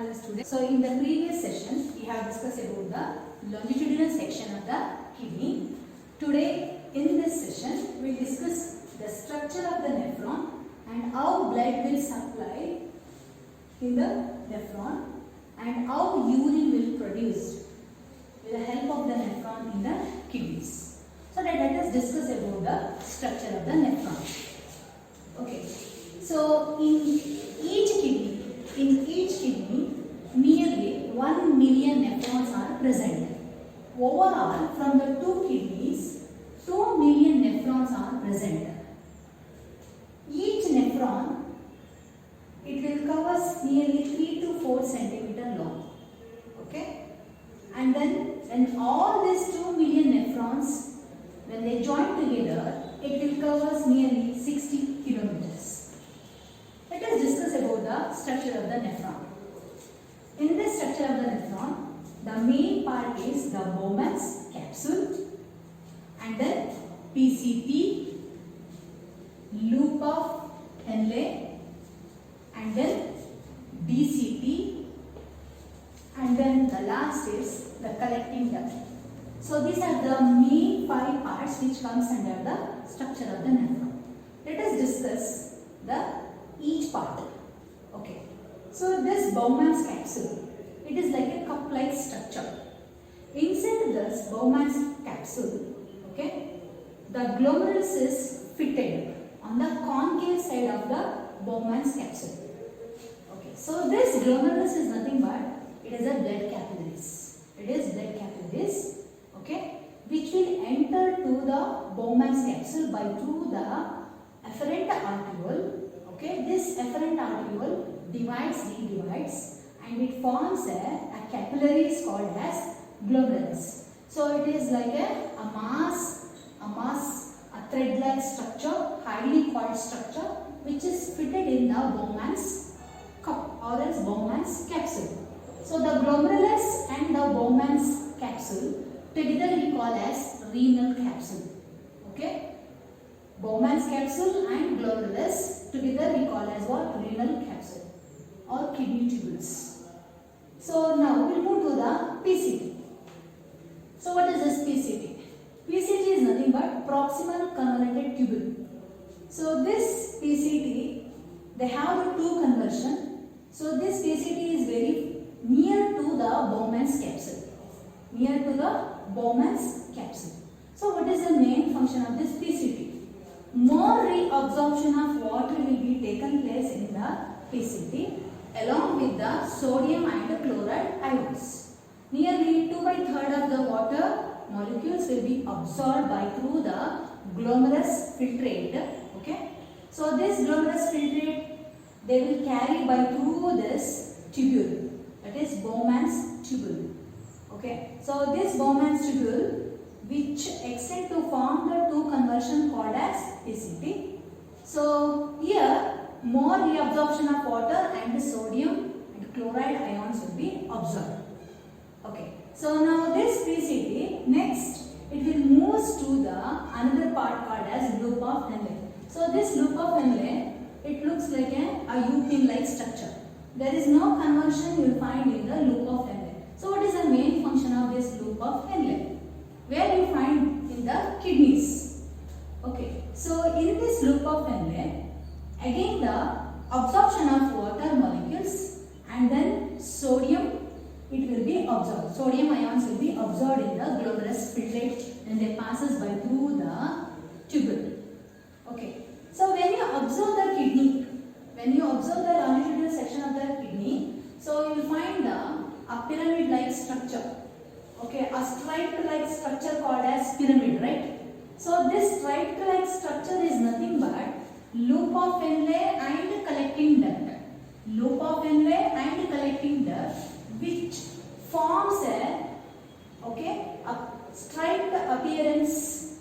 Hello students. So in the previous session we have discussed about the longitudinal section of the kidney. Today in this session we will discuss the structure of the nephron and how blood will supply in the nephron and how urine will produce with the help of the nephron in the kidneys. So let us discuss about the structure of the nephron. Okay. So in each kidney nearly 1 million nephrons are present. Overall, from the two kidneys, 2 million nephrons are present. Each nephron, it will cover nearly 3 to 4 centimeter long. Okay? And then when all these 2 million nephrons, when they join together, it will cover nearly 60 kilometers. Let us discuss about the structure of the nephron. In the structure of the nephron, the main part is the Bowman's capsule and then PCT, loop of Henle and then DCT and then the last is the collecting duct. So these are the main 5 parts which comes under the structure of the nephron. Let us discuss each part. Okay. So this Bowman's capsule, it is like a cup-like structure. Inside this Bowman's capsule, okay, the glomerulus is fitted on the concave side of the Bowman's capsule. Okay. So this glomerulus is nothing but it is a blood capillaries. It is blood capillaries, okay, which will enter to the Bowman's capsule by through the afferent arteriole. Okay, this afferent arteriole divides and it forms a capillary is called as glomerulus. So it is like a thread-like structure, highly coiled structure which is fitted in the Bowman's cup or else Bowman's capsule. So the glomerulus and the Bowman's capsule together we call as renal capsule. Okay, Bowman's capsule and glomerulus together we call as what? Renal capsule or kidney tubules. So now we will move to the PCT. So what is this PCT? PCT is nothing but proximal convoluted tubule. So this PCT, they have two conversion. So this PCT is very near to the Bowman's capsule. Near to the Bowman's capsule. So what is the main function of this PCT? More reabsorption of water will be taken place in the PCT along with the sodium and the chloride ions. Nearly 2/3 of the water molecules will be absorbed by through the glomerulus filtrate. Okay. So this glomerulus filtrate they will carry by through this tubule, that is Bowman's tubule. Okay. So this Bowman's tubule which extend to form the two conversion called as PCT. So here more reabsorption of water and sodium and chloride ions will be absorbed. Okay. So now this PCT next it will move to the another part called as loop of Henle. So this loop of Henle it looks like a U-pin like structure. There is no conversion you will find in the loop of Henle. So what is the main function of this loop of Henle? Where you find in the kidneys. Okay, so in this loop of Henle, again the absorption of water molecules and then sodium, it will be absorbed. Sodium ions will be absorbed in the glomerulus filtrate and they passes by through the tubule. Okay, so when you observe the kidney, when you observe the longitudinal section of the kidney, so you will find a pyramid-like structure. Okay, a stripe-like structure called as pyramid, right? So this stripe-like structure is nothing but loop of Henle and collecting duct. Loop of Henle and collecting duct which forms a striped appearance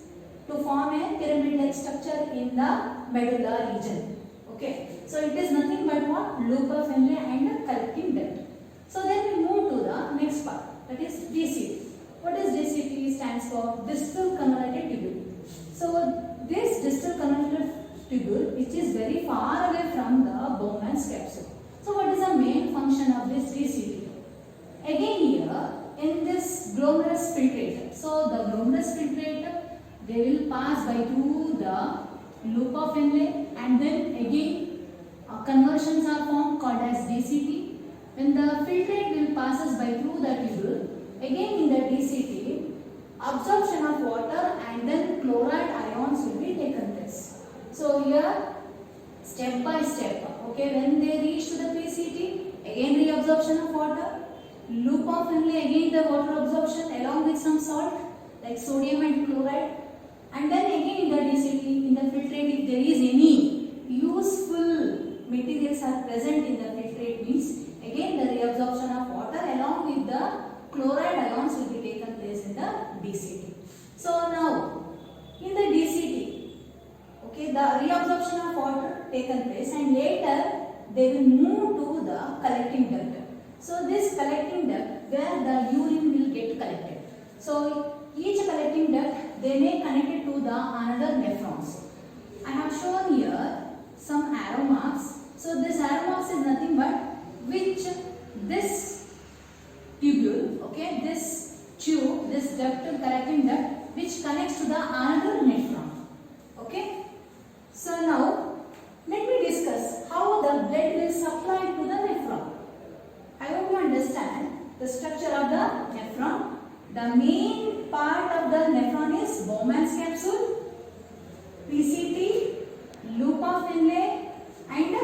to form a pyramid-like structure in the medulla region. Okay, so it is nothing but what? Loop of Henle and collecting duct. So then we move to the next part. That is DCT. What is DCT stands for? Distal convoluted tubule. So this distal convoluted tubule which is very far away from the Bowman's capsule. So what is the main function of this DCT? Again here in this glomerulus filtrator. So the glomerulus filtrator, they will pass by through the loop of Henle, and then again conversions are formed called as DCT. When the filtrate will passes by through the tubule, again in the DCT, absorption of water and then chloride ions will be taken place. So here step by step, okay, when they reach to the PCT, again reabsorption of water, loop of Henle, again the water absorption along with some salt like sodium and chloride, and then again in the DCT, in the filtrate, if there is any useful materials are present in the filtrate, means again the reabsorption of water along with the chloride ions will be taken place in the DCT. So now in the DCT, okay, the reabsorption of water taken place, and later they will move to the collecting duct. So this collecting duct where the urine will get collected. So each collecting duct, they may connect it to the another nephrons. I have shown here some arrow marks. So this arrow marks is nothing but which this tubule, okay, this tube, this ductal collecting duct which connects to the another nephron. Okay. So now let me discuss how the blood will supply to the nephron. I hope you understand the structure of the nephron. The main part of the nephron is Bowman's capsule, PCT, loop of Henle, and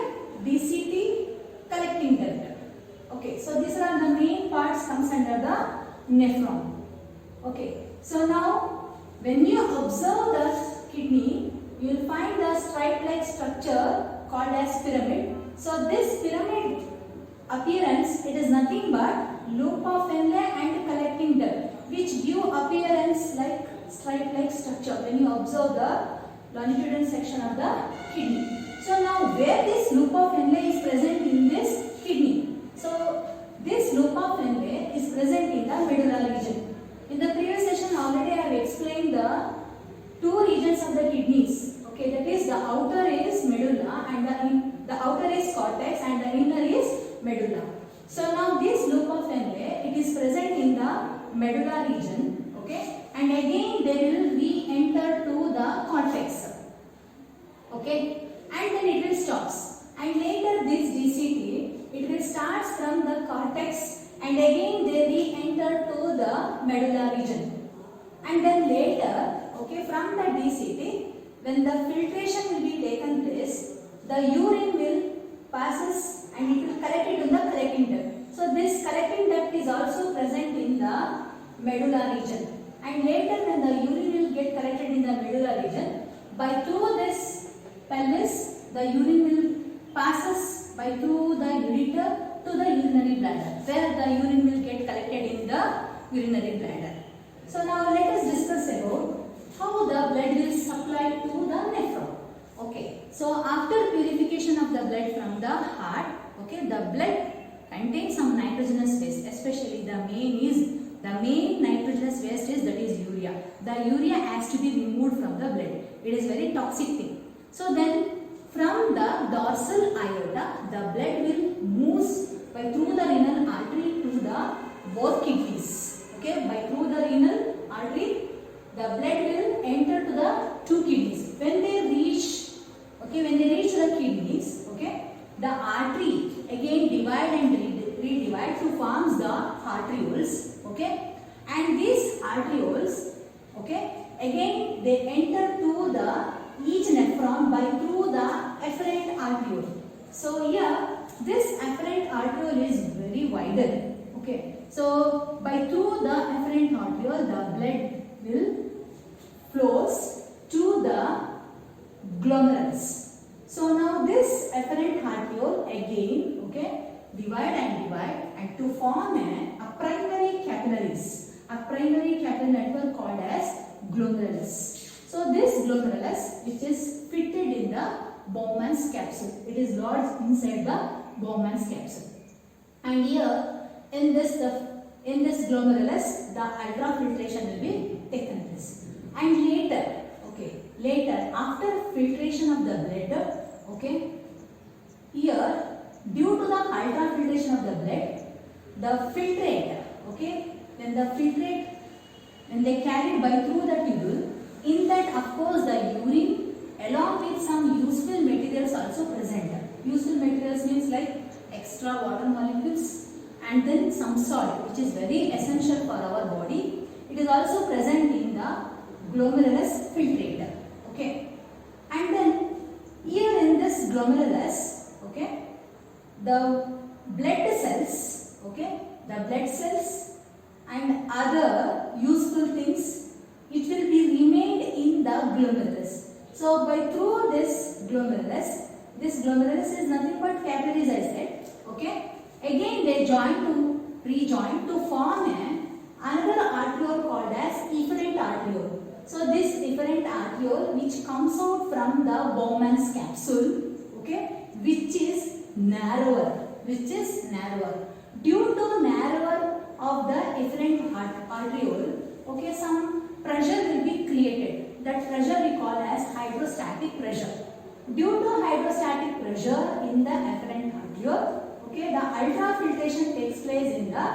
DCT collecting duct. Okay, so these are the main parts comes under the nephron. Okay, so now when you observe the kidney, you will find the stripe-like structure called as pyramid. So this pyramid appearance, it is nothing but loop of Henle and collecting duct, which give appearance like stripe-like structure when you observe the longitudinal section of the kidney. So now where this loop of Henle is present in this kidney? So this loop of Henle is present in the medulla region. In the previous session already I have explained the two regions of the kidneys. Okay, that is the outer is medulla and the outer is cortex and the inner is medulla. So now this loop of Henle, it is present in the medulla region, okay, and again they will re-enter to the cortex, okay, and then it will stops, and later this DCT, it will starts from the cortex and again they re-enter to the medulla region, and then later, okay, from the DCT, when the filtration will be taken place, the urine will passes and it will collect it in the collecting duct. So this collecting duct is also present in the medulla region, and later when the urine will get collected in the medulla region, by through this pelvis, the urine will passes by through the ureter to the urinary bladder, where the urine will get collected in the urinary bladder. So now let us discuss about how the blood will supply to the nephron. Okay, so after purification of the blood from the heart, okay, the blood contains some nitrogenous waste, especially the main nitrogenous waste is that is urea. The urea has to be removed from the blood. It is very toxic thing. So then from the dorsal aorta, the blood will move by through the renal artery to the both kidneys. Okay, by through the renal artery, the blood will enter to the two kidneys. When they reach, okay, when they reach the kidneys, okay, the artery again divide and redivide to forms the arterioles, okay, and these arterioles, okay, again they enter to the each nephron by through the afferent arteriole. So here this afferent arteriole is very wider, okay, so by through the afferent arteriole the blood will flows to the glomerulus. So now this afferent arteriole again, okay, divide and to form a primary capillaries, a primary capillary network called as glomerulus. So this glomerulus, which is fitted in the Bowman's capsule, it is lodged inside the Bowman's capsule, and here in this glomerulus the ultrafiltration will be taken place, and later, okay, later after filtration of the blood, okay, here due to the ultrafiltration of the blood, the filtrate, okay, when they carried by through the tubule, in that of course the urine along with some useful materials also present. Useful materials means like extra water molecules and then some salt, which is very essential for our body. It is also present in the glomerulus filtrate. Okay, and then here in this glomerulus, okay, the blood cells, okay, the blood cells and other useful things, it will be remained in the glomerulus. So by through this glomerulus is nothing but capillaries, I said. Okay, again they rejoin to form another arteriole called as efferent arteriole. So this efferent arteriole which comes out from the Bowman's capsule, okay, which is narrower. Due to narrower of the efferent arteriole, okay, some pressure will be created. That pressure we call as hydrostatic pressure. Due to hydrostatic pressure in the efferent arteriole, okay, the ultrafiltration takes place in the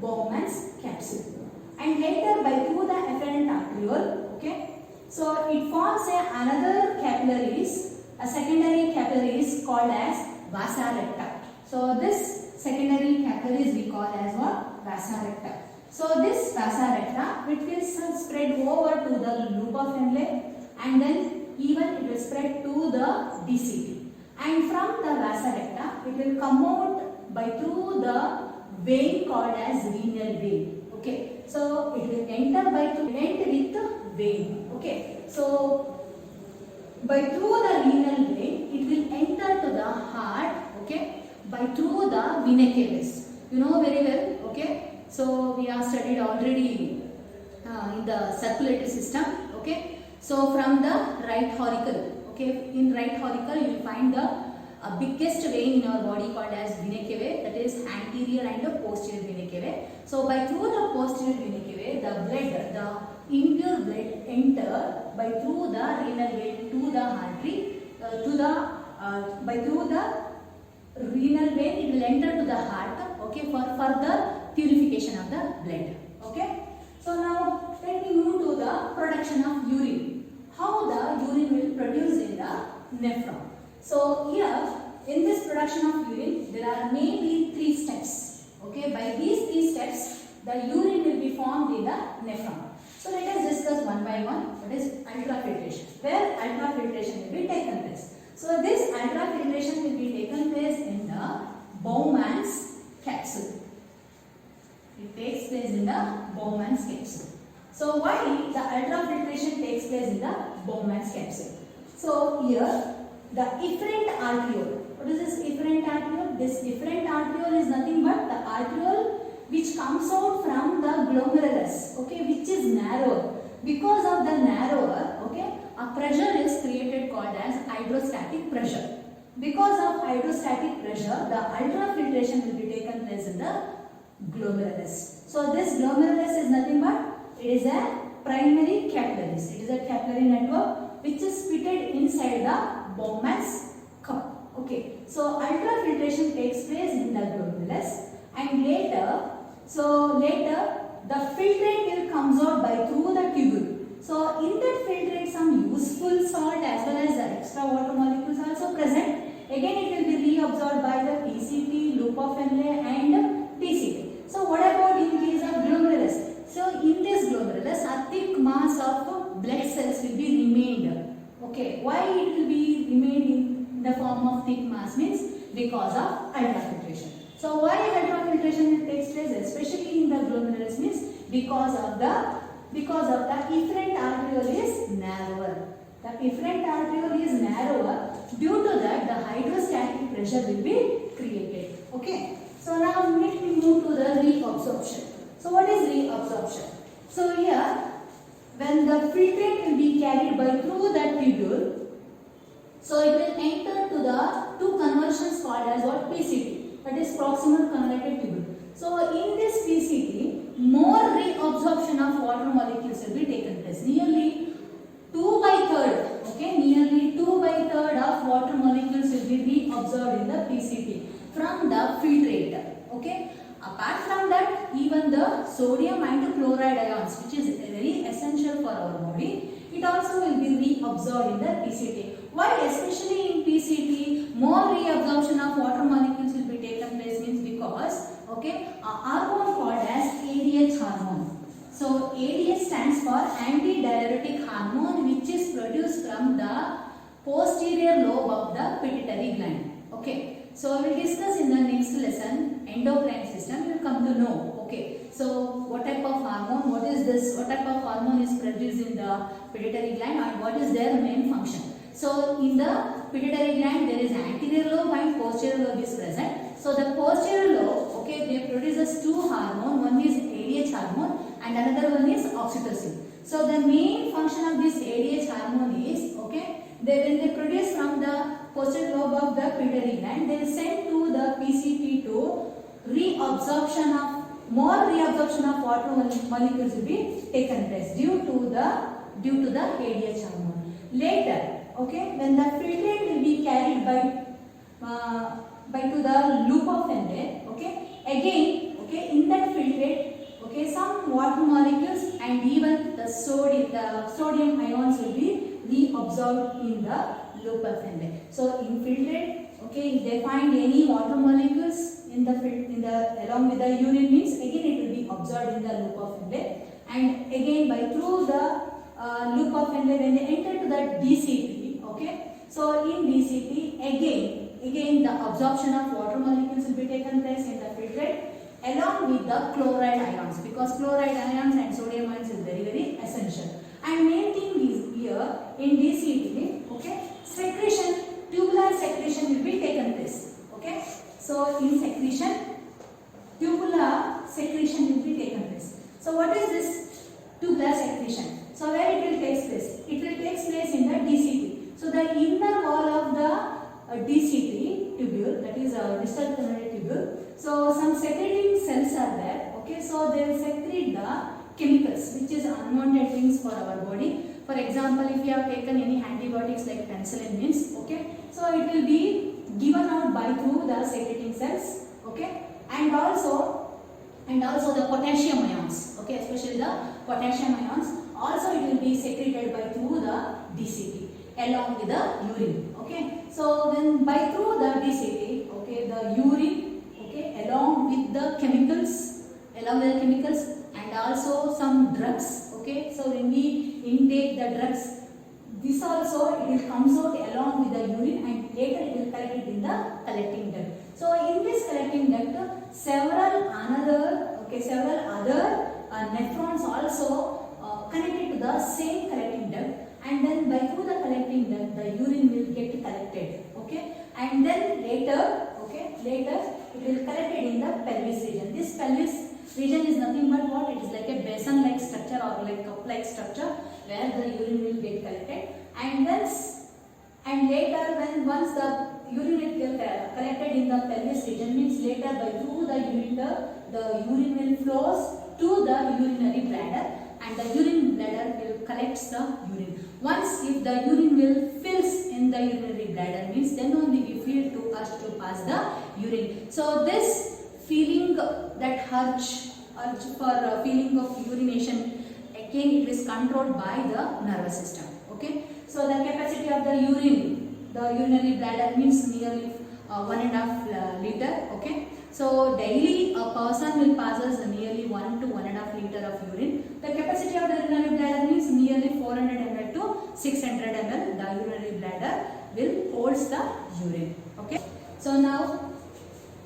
Bowman's capsule, and later by through the efferent arteriole, okay, so it forms another capillaries, a secondary capillaries called as vasa recta. So this secondary capillaries we call as what? Vasa recta. So this vasa recta, it will spread over to the loop of Henle, and then even it will spread to the DCT, and from the vasa recta it will come out by through the vein called as renal vein. Okay, so it will enter with vein. Okay, so by through the renal vein it will enter to the heart. Okay, by through the vena cava. You know very well. Okay, so we have studied already in the circulatory system. Okay, so from the right auricle, okay, in right auricle you will find the biggest vein in our body called as vena cava, that is anterior and the posterior vena cava. So by through the posterior vena cava, the blood, the impure blood enter by through the renal vein to the artery, by through the renal vein it will enter to the heart, okay, for further purification of the blood. Okay, so now let me move to the production of urine. How the urine will produce in the nephron. So here in this production of urine there are mainly 3 steps. Okay, by these 3 steps the urine will be formed in the nephron. So let us discuss one by one. What is ultrafiltration? Where ultrafiltration will be taken place. So this ultrafiltration will be taken place in the Bowman's capsule. It takes place in the Bowman's capsule. So why the ultrafiltration takes place in the Bowman's capsule? So here the efferent arteriole. What is this efferent arteriole? This efferent arteriole is nothing but the arteriole which comes out from the glomerulus, okay, which is narrower. Because of the narrower, okay, a pressure is created called as hydrostatic pressure. Because of hydrostatic pressure, the ultrafiltration will be taken place in the glomerulus. So this glomerulus is nothing but it is a primary capillaries. It is a capillary network which is fitted inside the Bowman's cup. Okay, so ultrafiltration takes place in the glomerulus, and later the filtrate will comes out by through the tubule. So in that filtrate some useful salt as well as the extra water molecules also present. Again it will be reabsorbed by the PCT, loop of Henle and TCT. So what about in case of glomerulus? So in this glomerulus a thick mass of blood cells will be remained. Okay, why it will be remained in the form of thick mass means because of ultrafiltration. So why ultrafiltration takes place especially in the glomerulus means because of the efferent arteriole is narrower. The efferent arteriole is narrower. Due to that the hydrostatic pressure will be created. Okay. So now let me move to the reabsorption. So what is reabsorption? So here when the filtrate will be carried by through that tubule, so it will enter to the 2 conversions called as what? PCT, that is proximal convoluted tubule. So in this PCT, more reabsorption of water molecules will be taken place. Nearly 2/3, okay, nearly 2/3 of water molecules will be reabsorbed in the PCT. from the filtrate. Okay. Apart from that, even the sodium and chloride ions, which is very essential for our body, it also will be reabsorbed in the PCT. Why especially in PCT more reabsorption of water molecules will be taken place means because, okay, a hormone called as ADH hormone. So ADH stands for antidiuretic hormone, which is produced from the posterior lobe of the pituitary gland. Okay. So we will discuss in the next lesson endocrine system. You will come to know. Okay. So what type of hormone? What is this? What type of hormone is produced in the pituitary gland and what is their main function? So in the pituitary gland there is anterior lobe and posterior lobe is present. So the posterior lobe, okay, they produces two hormone. One is ADH hormone and another one is oxytocin. So the main function of this ADH hormone is, okay, when they produce from the posterior lobe of the pituitary gland, they will send to the PCT to more reabsorption of water molecules will be taken place due to the ADH hormone. Later, okay, when the filtrate will be carried by to the loop of Henle, okay, again, okay, in that filtrate, okay, some water molecules and even the sodium ions will be reabsorbed in the loop of Henle. So in filtrate, okay, if they find any water molecules in the along with the urine means again it will be absorbed in the loop of Henle, and again by through the loop of Henle when they enter to the DCT, okay. So in DCT again the absorption of water molecules will be taken place in the filtrate along with the chloride ions, because chloride ions and sodium ions is very essential. And main thing is here in DCT, okay, tubular secretion will be taken place. Okay. So in tubular secretion will be taken place. So what is this tubular secretion? So where it will take place? It will take place in the DCT. So the inner wall of the DCT tubule, that is a distal coronary tubule. So some secreting cells are there. Okay. So they will secrete the chemicals which is unwanted things for our body. For example, if you have taken any antibiotics like penicillin means, okay, so it will be given out through the secreting cells, okay, and also the potassium ions, okay, especially the potassium ions, also it will be secreted through the DCT along with the urine, okay. So then through the DCT, okay, the urine, okay, along with the chemicals, and also some drugs, okay. So when we intake the drugs, this also it will comes out along with the urine and later it will collect it in the collecting duct. So in this collecting duct, several other nephrons also connected to the same collecting duct, and then through the collecting duct the urine will get collected, okay, and then later it will collected in the pelvis region. This pelvis region is nothing but what? It is like a basin like structure or like cup like structure where the urine will get collected, and later once the urine will get collected in the pelvis region means later through the ureter the urine will flows to the urinary bladder, and the urine bladder will collects the urine. Once if the urine will fills in the urinary bladder means then only we feel to us to pass the urine. So this feeling, that urge for feeling of urination, again it is controlled by the nervous system, okay. So the capacity of the urinary bladder means nearly 1.5 liter, okay. So daily a person will passes nearly 1 to 1.5 liter of urine. The capacity of the urinary bladder means nearly 400 ml to 600 ml. The urinary bladder will holds the urine, okay. So now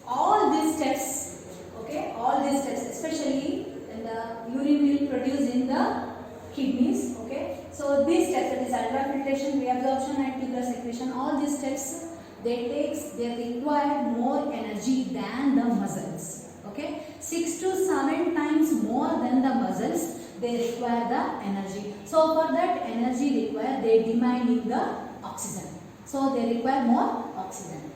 all these steps, okay, especially when the urine will produce in the kidneys, okay. So these steps, that is ultrafiltration, reabsorption and tubular secretion, all these steps they require more energy than the muscles, okay. 6 to 7 times more than the muscles they require the energy. So for that energy required, they demanding the oxygen. So they require more oxygen.